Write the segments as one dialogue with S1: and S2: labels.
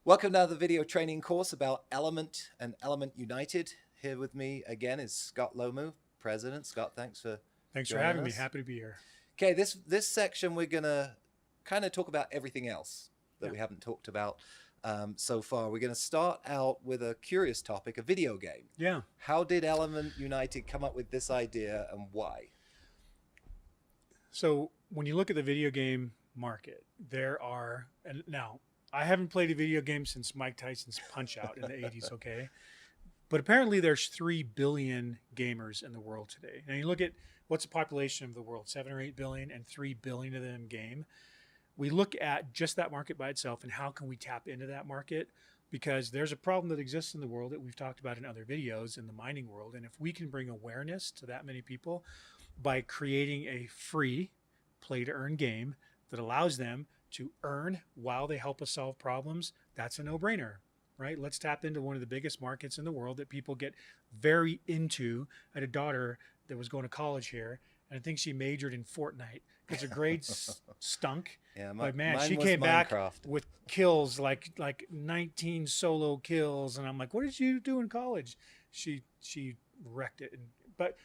S1: Welcome now to the video training course about Element and Element United. Here with me again is Scott Lomu, President. Scott, thanks for
S2: Thanks for
S1: joining
S2: having me.
S1: us.
S2: Happy to be here.
S1: Okay, this section we're gonna kind of talk about everything else that we haven't talked about so far. We're gonna start out with a curious topic, a video game.
S2: Yeah.
S1: How did Element United come up with this idea and why?
S2: So when you look at the video game market, there are, and now I haven't played a video game since Mike Tyson's Punch Out in the 80s, okay? But apparently there's 3 billion gamers in the world today. Now you look at what's the population of the world, 7 or 8 billion, and 3 billion of them game. We look at just that market by itself and how can we tap into that market, because there's a problem that exists in the world that we've talked about in other videos in the mining world. And if we can bring awareness to that many people by creating a free play to earn game that allows them to earn while they help us solve problems, that's a no-brainer, right? Let's tap into one of the biggest markets in the world that people get very into. I had a daughter that was going to college here, and I think she majored in Fortnite because her grades stunk.
S1: Yeah,
S2: But man,
S1: mine
S2: she
S1: was
S2: came back
S1: Minecraft.
S2: with kills, like 19 solo kills, and I'm like, what did you do in college? She wrecked it. But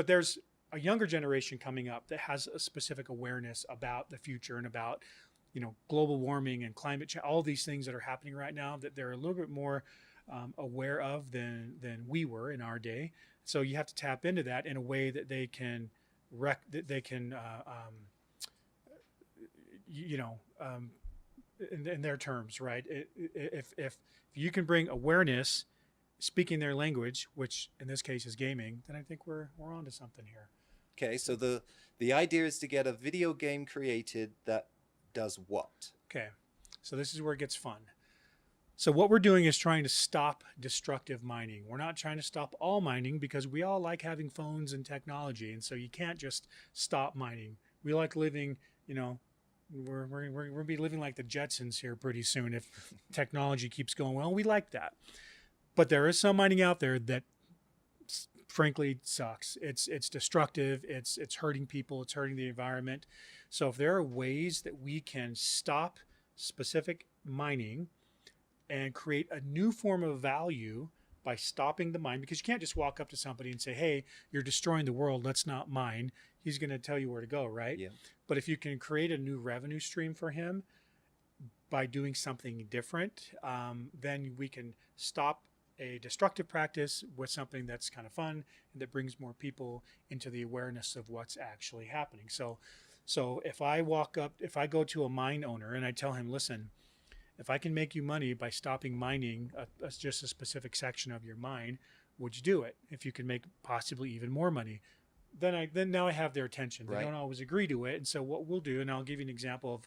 S2: there's a younger generation coming up that has a specific awareness about the future and about global warming and climate change, all these things that are happening right now that they're a little bit more aware of than we were in our day. So you have to tap into that in a way that they can in their terms, right? If you can bring awareness, speaking their language, which in this case is gaming, then I think we're onto something here.
S1: Okay, so the idea is to get a video game created that does what?
S2: Okay, so this is where it gets fun. So what we're doing is trying to stop destructive mining. We're not trying to stop all mining because we all like having phones and technology, and so you can't just stop mining. We like living, we're going to be living like the Jetsons here pretty soon if technology keeps going well. We like that. But there is some mining out there that frankly sucks. It's destructive. It's hurting people. It's hurting the environment. So if there are ways that we can stop specific mining and create a new form of value by stopping the mine, because you can't just walk up to somebody and say, hey, you're destroying the world, let's not mine. He's going to tell you where to go, right?
S1: Yeah.
S2: But if you can create a new revenue stream for him by doing something different, then we can stop a destructive practice with something that's kind of fun and that brings more people into the awareness of what's actually happening. So if I go to a mine owner and I tell him, listen, if I can make you money by stopping mining just a specific section of your mine, would you do it? If you can make possibly even more money, then now I have their attention. They don't always agree to it. And so what we'll do, and I'll give you an example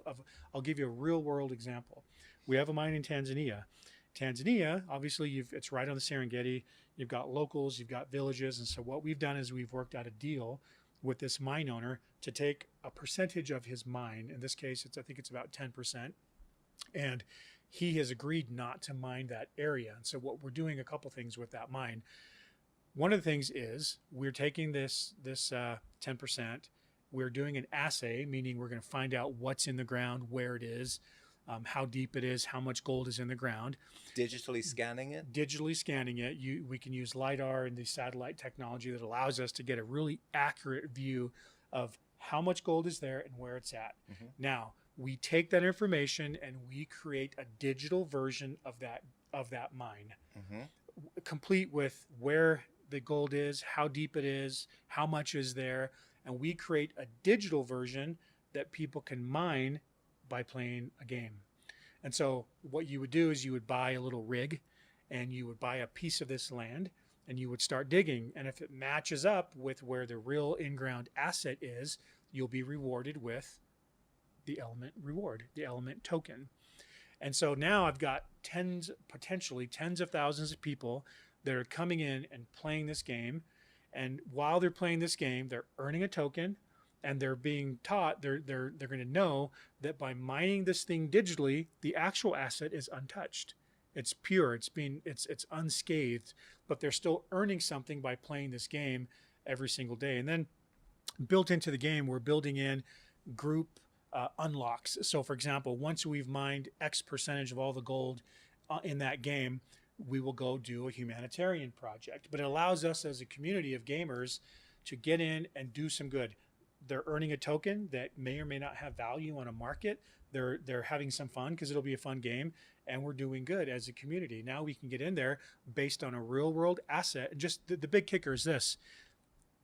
S2: I'll give you a real world example. We have a mine in Tanzania. Tanzania, obviously, it's right on the Serengeti. You've got locals, you've got villages. And so what we've done is we've worked out a deal with this mine owner to take a percentage of his mine. In this case, I think it's about 10%. And he has agreed not to mine that area. And so what we're doing a couple things with that mine. One of the things is we're taking this 10%. We're doing an assay, meaning we're going to find out what's in the ground, where it is, how deep it is, how much gold is in the ground.
S1: Digitally scanning it?
S2: Digitally scanning it. We can use LiDAR and the satellite technology that allows us to get a really accurate view of how much gold is there and where it's at. Mm-hmm. Now, we take that information and we create a digital version of that mine, mm-hmm. complete with where the gold is, how deep it is, how much is there, and we create a digital version that people can mine by playing a game. And so what you would do is you would buy a little rig and you would buy a piece of this land and you would start digging. And if it matches up with where the real in-ground asset is, you'll be rewarded with the element reward, the element token. And so now I've got potentially tens of thousands of people that are coming in and playing this game. And while they're playing this game, they're earning a token and they're being taught, they're going to know that by mining this thing digitally, the actual asset is untouched. It's pure, it's unscathed, but they're still earning something by playing this game every single day. And then built into the game, we're building in group unlocks. So for example, once we've mined X percentage of all the gold in that game, we will go do a humanitarian project. But it allows us as a community of gamers to get in and do some good. They're earning a token that may or may not have value on a market. They're having some fun because it'll be a fun game, and we're doing good as a community. Now we can get in there based on a real world asset. And just the big kicker is this: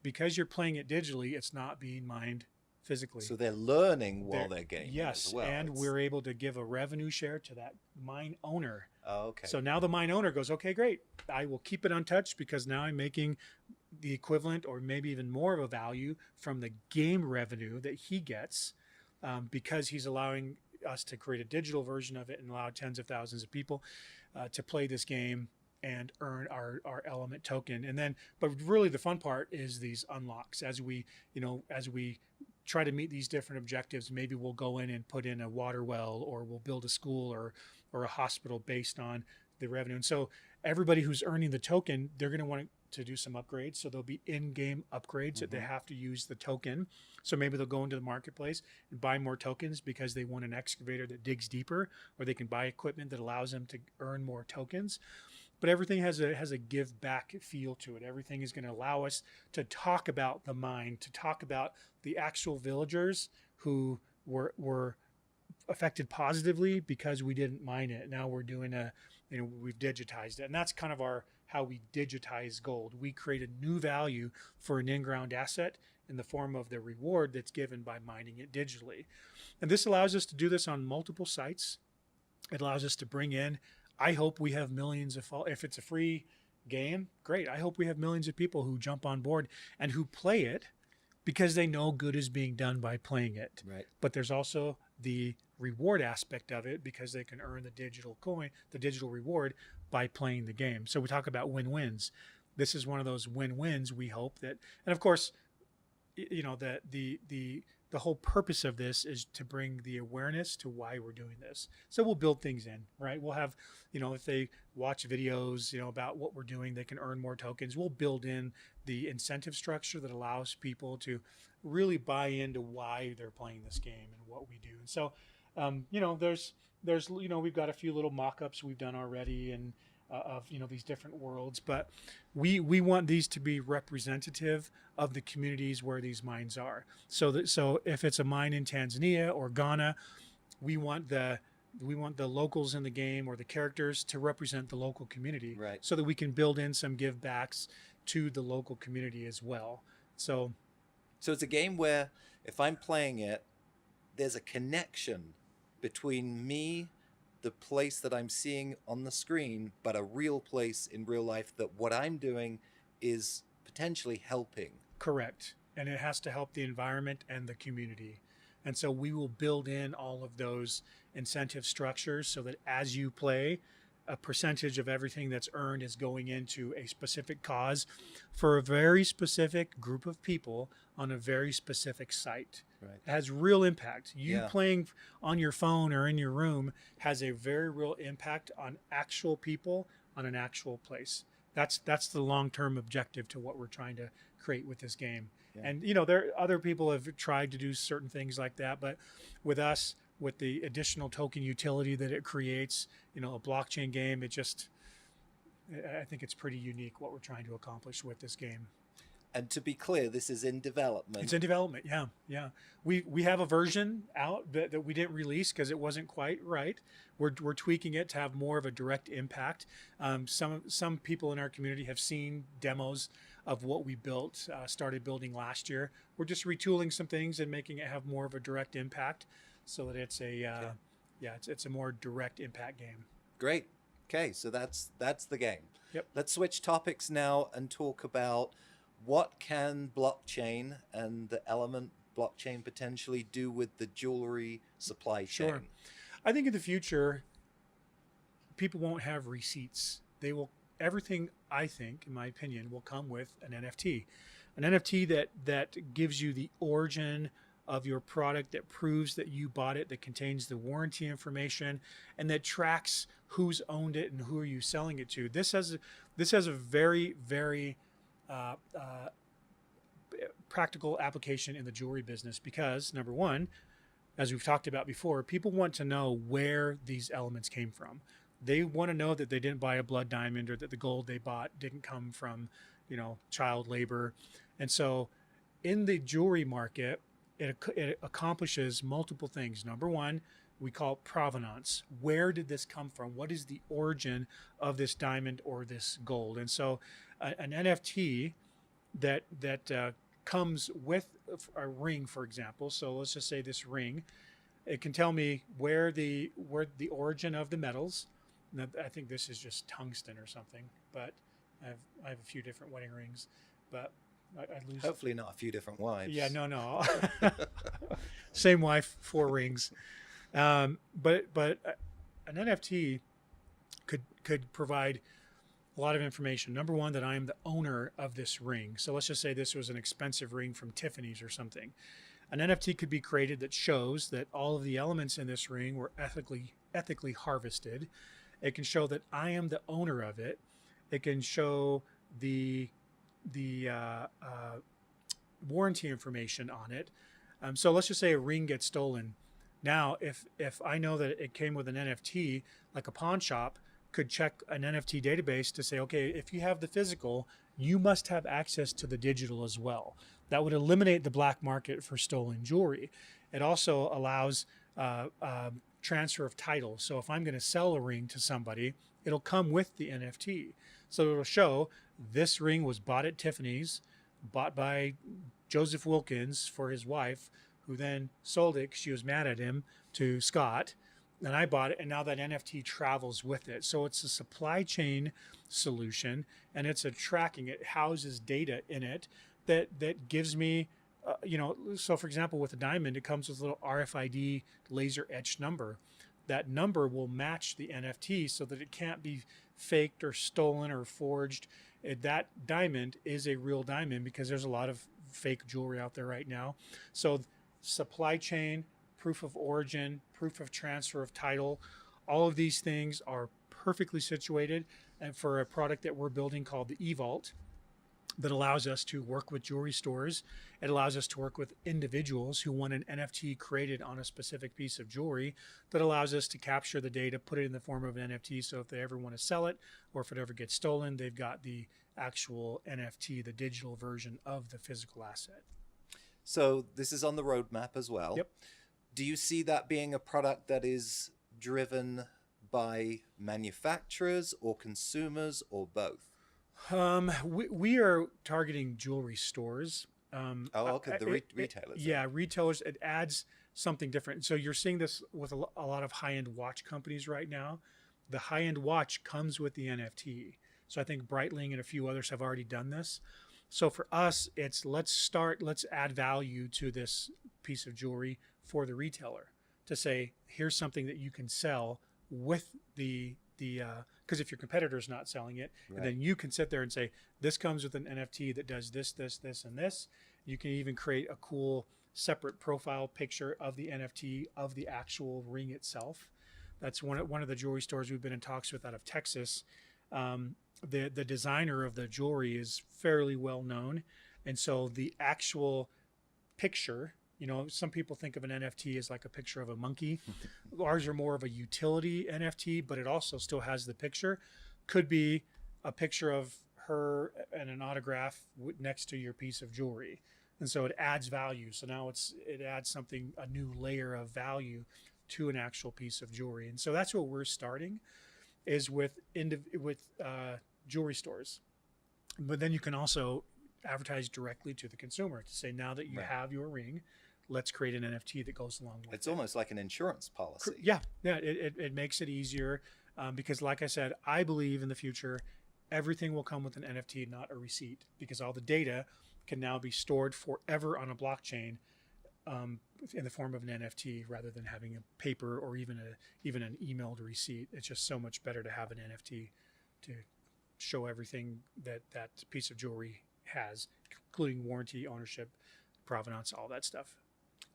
S2: because you're playing it digitally, it's not being mined physically.
S1: So they're learning while they're gaming.
S2: Yes,
S1: as well.
S2: and we're able to give a revenue share to that mine owner.
S1: Oh, okay.
S2: So now the mine owner goes, okay, great. I will keep it untouched because now I'm making the equivalent or maybe even more of a value from the game revenue that he gets, because he's allowing us to create a digital version of it and allow tens of thousands of people to play this game and earn our element token. And then, but really the fun part is these unlocks. As we try to meet these different objectives, maybe we'll go in and put in a water well, or we'll build a school or a hospital based on the revenue. And so everybody who's earning the token, they're going to want to do some upgrades. So there'll be in-game upgrades that they have to use the token. So maybe they'll go into the marketplace and buy more tokens because they want an excavator that digs deeper, or they can buy equipment that allows them to earn more tokens. But everything has a give back feel to it. Everything is going to allow us to talk about the mine, to talk about the actual villagers who were affected positively because we didn't mine it. Now we're doing we've digitized it. And that's kind of how we digitize gold. We create a new value for an in-ground asset in the form of the reward that's given by mining it digitally. And this allows us to do this on multiple sites. It allows us to bring in, I hope we have millions of, if it's a free game, great. I hope we have millions of people who jump on board and who play it because they know good is being done by playing it.
S1: Right.
S2: But there's also the reward aspect of it because they can earn the digital coin, the digital reward by playing the game. So we talk about win-wins. This is one of those win-wins. We hope that, and of course, that the whole purpose of this is to bring the awareness to why we're doing this. So we'll build things in, right? We'll have, if they watch videos, about what we're doing, they can earn more tokens. We'll build in the incentive structure that allows people to really buy into why they're playing this game and what we do. And so, there's we've got a few little mock-ups we've done already and of these different worlds, but we want these to be representative of the communities where these mines are. So if it's a mine in Tanzania or Ghana, we want the locals in the game or the characters to represent the local community,
S1: right?
S2: So that we can build in some give backs to the local community as well. So
S1: it's a game where if I'm playing it, there's a connection between me, the place that I'm seeing on the screen, but a real place in real life that what I'm doing is potentially helping.
S2: Correct. And it has to help the environment and the community. And so we will build in all of those incentive structures so that as you play, a percentage of everything that's earned is going into a specific cause for a very specific group of people on a very specific site.
S1: Right.
S2: It has real impact. You playing on your phone or in your room has a very real impact on actual people on an actual place. That's the long-term objective to what we're trying to create with this game. Yeah. And other people have tried to do certain things like that, but with us, with the additional token utility that it creates, a blockchain game, I think it's pretty unique what we're trying to accomplish with this game.
S1: And to be clear, this is in development.
S2: It's in development, yeah. We have a version out that we didn't release because it wasn't quite right. We're tweaking it to have more of a direct impact. Some people in our community have seen demos of what we built, started building last year. We're just retooling some things and making it have more of a direct impact so that it's it's a more direct impact game.
S1: Great. Okay, so that's the game.
S2: Yep.
S1: Let's switch topics now and talk about what can blockchain and the element blockchain potentially do with the jewelry supply chain?
S2: Sure. I think in the future, people won't have receipts. Everything, I think, in my opinion, will come with an NFT. An NFT that gives you the origin of your product, that proves that you bought it, that contains the warranty information, and that tracks who's owned it and who are you selling it to. This has a very, very practical application in the jewelry business because, number one, as we've talked about before, people want to know where these elements came from. They want to know that they didn't buy a blood diamond, or that the gold they bought didn't come from, child labor. And so in the jewelry market, it accomplishes multiple things. Number one, we call it provenance. Where did this come from? What is the origin of this diamond or this gold? And so an NFT that comes with a ring, for example. So let's just say this ring, it can tell me where the origin of the metals. Now, I think this is just tungsten or something, but I have a few different wedding rings, but I lose.
S1: Hopefully not a few different wives.
S2: Yeah, no. Same wife, 4 rings. But an NFT could provide a lot of information. Number one, that I am the owner of this ring. So let's just say this was an expensive ring from Tiffany's or something. An NFT could be created that shows that all of the elements in this ring were ethically harvested. It can show that I am the owner of it. It can show the warranty information on it. So let's just say a ring gets stolen. Now, if I know that it came with an NFT, like a pawn shop could check an NFT database to say, okay, if you have the physical, you must have access to the digital as well. That would eliminate the black market for stolen jewelry. It also allows transfer of title. So if I'm going to sell a ring to somebody, it'll come with the NFT. So it'll show this ring was bought at Tiffany's, bought by Joseph Wilkins for his wife, who then sold it because she was mad at him, to Scott. And I bought it, and now that NFT travels with it. So it's a supply chain solution, and it's a tracking. It houses data in it that gives me, so for example, with a diamond, it comes with a little RFID laser etched number. That number will match the NFT so that it can't be faked or stolen or forged. That diamond is a real diamond, because there's a lot of fake jewelry out there right now. So supply chain, proof of origin, proof of transfer of title, all of these things are perfectly situated, and for a product that we're building called the Evault, that allows us to work with jewelry stores. It allows us to work with individuals who want an NFT created on a specific piece of jewelry, that allows us to capture the data, put it in the form of an NFT. So if they ever want to sell it, or if it ever gets stolen, they've got the actual NFT, the digital version of the physical asset.
S1: So this is on the roadmap as well.
S2: Yep.
S1: Do you see that being a product that is driven by manufacturers or consumers or both?
S2: We are targeting jewelry stores.
S1: Okay. Retailers.
S2: Yeah, retailers. It adds something different. So you're seeing this with a lot of high-end watch companies right now. The high-end watch comes with the NFT. So I think Breitling and a few others have already done this. So for us, it's let's add value to this piece of jewelry for the retailer, to say, here's something that you can sell with the because if your competitor is not selling it, right, and then you can sit there and say, this comes with an NFT that does this, this, this, and this. You can even create a cool separate profile picture of the NFT of the actual ring itself. That's one of the jewelry stores we've been in talks with out of Texas. The designer of the jewelry is fairly well known, and so the actual picture, some people think of an NFT as like a picture of a monkey. Ours are more of a utility NFT, but it also still has the picture. Could be a picture of her and an autograph next to your piece of jewelry, and so it adds value. So now it adds a new layer of value to an actual piece of jewelry, and so that's what we're starting, is with jewelry stores. But then you can also advertise directly to the consumer to say, now that you have your ring, let's create an NFT that goes along with it.
S1: It's almost like an insurance policy.
S2: Yeah. It makes it easier, because like I said, I believe in the future, everything will come with an NFT, not a receipt, because all the data can now be stored forever on a blockchain, in the form of an NFT, rather than having a paper or even an emailed receipt. It's just so much better to have an NFT to show everything that piece of jewelry has, including warranty, ownership, provenance, all that stuff.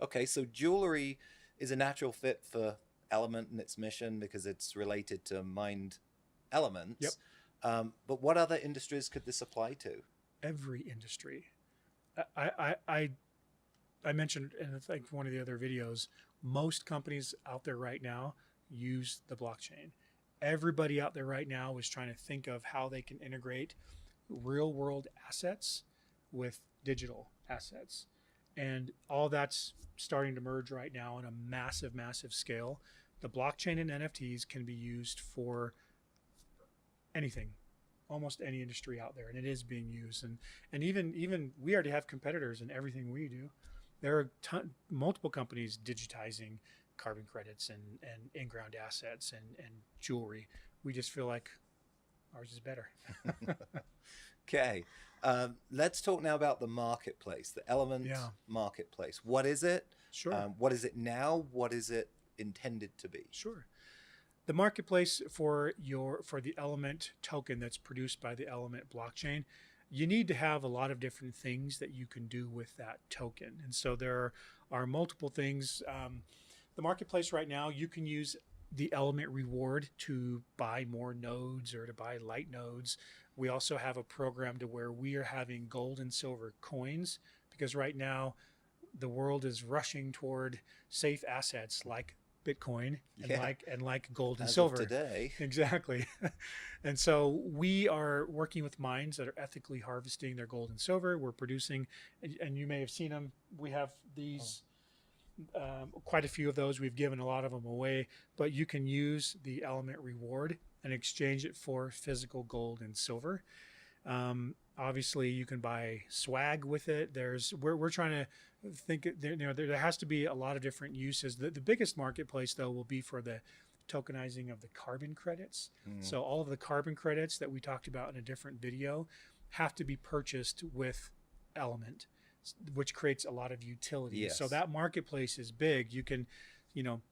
S1: Okay, so jewelry is a natural fit for Element and its mission because it's related to mined elements.
S2: Yep.
S1: But what other industries could this apply to?
S2: Every industry. I mentioned in I think one of the other videos, most companies out there right now use the blockchain. everybody out there right now is trying to think of how they can integrate real world assets with digital assets. And all that's starting to merge right now on a massive, massive scale. The blockchain and NFTs can be used for anything, almost any industry out there, and it is being used. And even we already have competitors in everything we do. There are multiple companies digitizing carbon credits and in-ground assets and jewelry. We just feel like ours is better.
S1: Okay. Let's talk now about the marketplace, the Element marketplace. What is it?
S2: Sure.
S1: What is it now? What is it intended to be?
S2: Sure. The marketplace for the Element token that's produced by the Element blockchain, you need to have a lot of different things that you can do with that token. And so there are multiple things. The marketplace right now, you can use the Element reward to buy more nodes or to buy light nodes. We also have a program to where we are having gold and silver coins, because right now the world is rushing toward safe assets like Bitcoin and like gold and silver
S1: today.
S2: Exactly. And so we are working with mines that are ethically harvesting their gold and silver. We're producing, and you may have seen them. We have these, quite a few of those. We've given a lot of them away, but you can use the Element reward and exchange it for physical gold and silver. Obviously, you can buy swag with it. We're trying to think. There has to be a lot of different uses. The biggest marketplace, though, will be for the tokenizing of the carbon credits. So all of the carbon credits that we talked about in a different video have to be purchased with Element, which creates a lot of utility.
S1: Yes.
S2: So that marketplace is big. You can,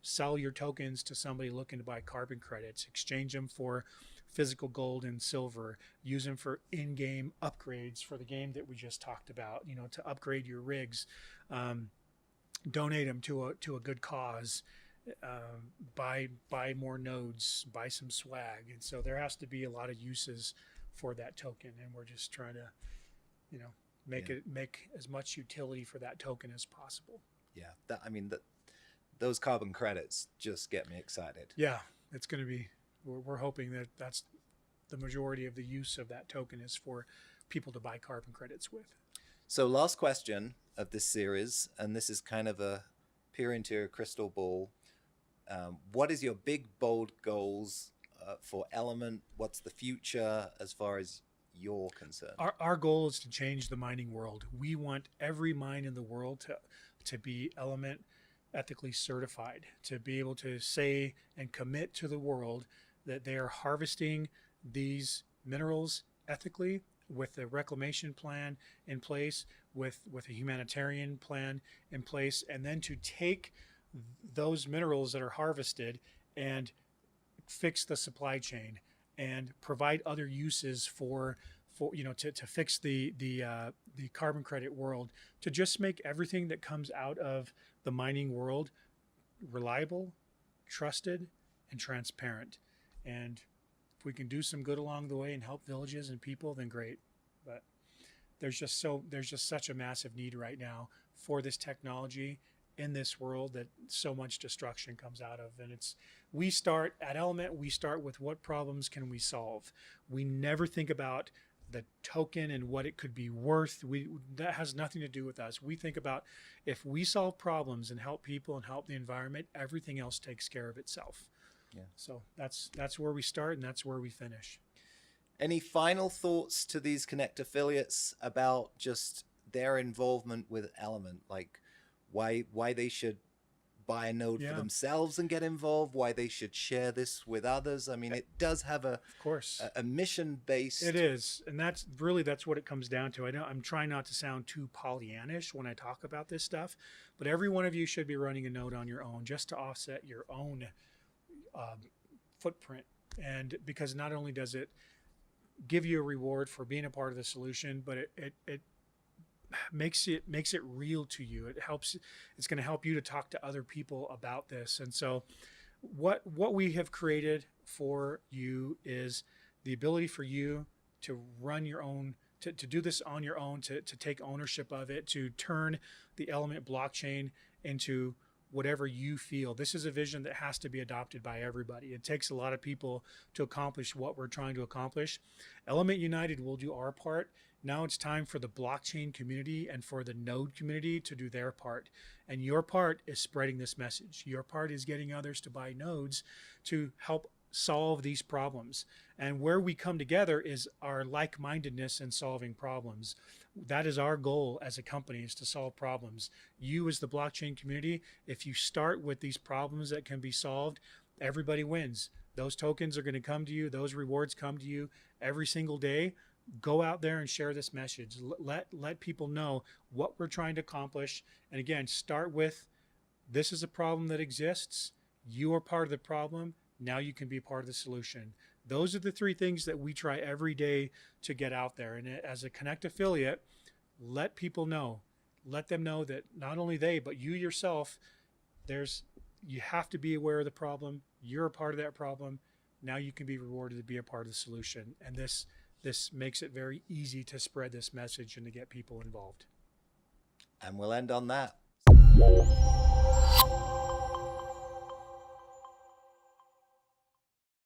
S2: sell your tokens to somebody looking to buy carbon credits, exchange them for physical gold and silver, use them for in-game upgrades for the game that we just talked about, to upgrade your rigs, donate them to a good cause, buy more nodes, buy some swag. And so there has to be a lot of uses for that token, and we're just trying to make as much utility for that token as possible.
S1: Those carbon credits just get me excited.
S2: Yeah, it's going to be. We're hoping that that's the majority of the use of that token is for people to buy carbon credits with.
S1: So last question of this series, and this is kind of a peer into your crystal ball. What is your big, bold goals for Element? What's the future as far as you're concerned?
S2: Our goal is to change the mining world. We want every mine in the world to be Element ethically certified, to be able to say and commit to the world that they are harvesting these minerals ethically, with a reclamation plan in place, with a humanitarian plan in place, and then to take those minerals that are harvested and fix the supply chain and provide other uses for to fix the carbon credit world, to just make everything that comes out of the mining world reliable, trusted, and transparent. And if we can do some good along the way and help villages and people, then great. But there's just such a massive need right now for this technology in this world that so much destruction comes out of. And we start at Element, we start with what problems can we solve. We never think about the token and what it could be worth. That has nothing to do with us. We think about, if we solve problems and help people and help the environment, everything else takes care of itself. Yeah. So that's where we start, and that's where we finish.
S1: Any final thoughts to these Connect affiliates about just their involvement with Element, like why they should buy a node for themselves and get involved, why they should share this with others? I mean, it does have a mission-based.
S2: It is, and that's what it comes down to. I'm trying not to sound too Pollyannish when I talk about this stuff, but every one of you should be running a node on your own, just to offset your own footprint. And because not only does it give you a reward for being a part of the solution, but it makes it real to you. It's going to help you to talk to other people about this. And so what we have created for you is the ability for you to run your own, to do this on your own, to take ownership of it, to turn the Element blockchain into whatever you feel. This is a vision that has to be adopted by everybody. It takes a lot of people to accomplish what we're trying to accomplish. Element United will do our part. Now it's time for the blockchain community and for the node community to do their part. And your part is spreading this message. Your part is getting others to buy nodes to help solve these problems. And where we come together is our like-mindedness in solving problems. That is our goal as a company, is to solve problems. You as the blockchain community, if you start with these problems that can be solved, everybody wins. Those tokens are going to come to you. Those rewards come to you every single day. Go out there and share this message. Let people know what we're trying to accomplish. And again, start with, this is a problem that exists. You are part of the problem. Now you can be part of the solution. Those are the three things that we try every day to get out there. And as a Connect affiliate, let people know. Let them know that not only they, but you yourself, you have to be aware of the problem. You're a part of that problem. Now you can be rewarded to be a part of the solution. And this makes it very easy to spread this message and to get people involved.
S1: And we'll end on that.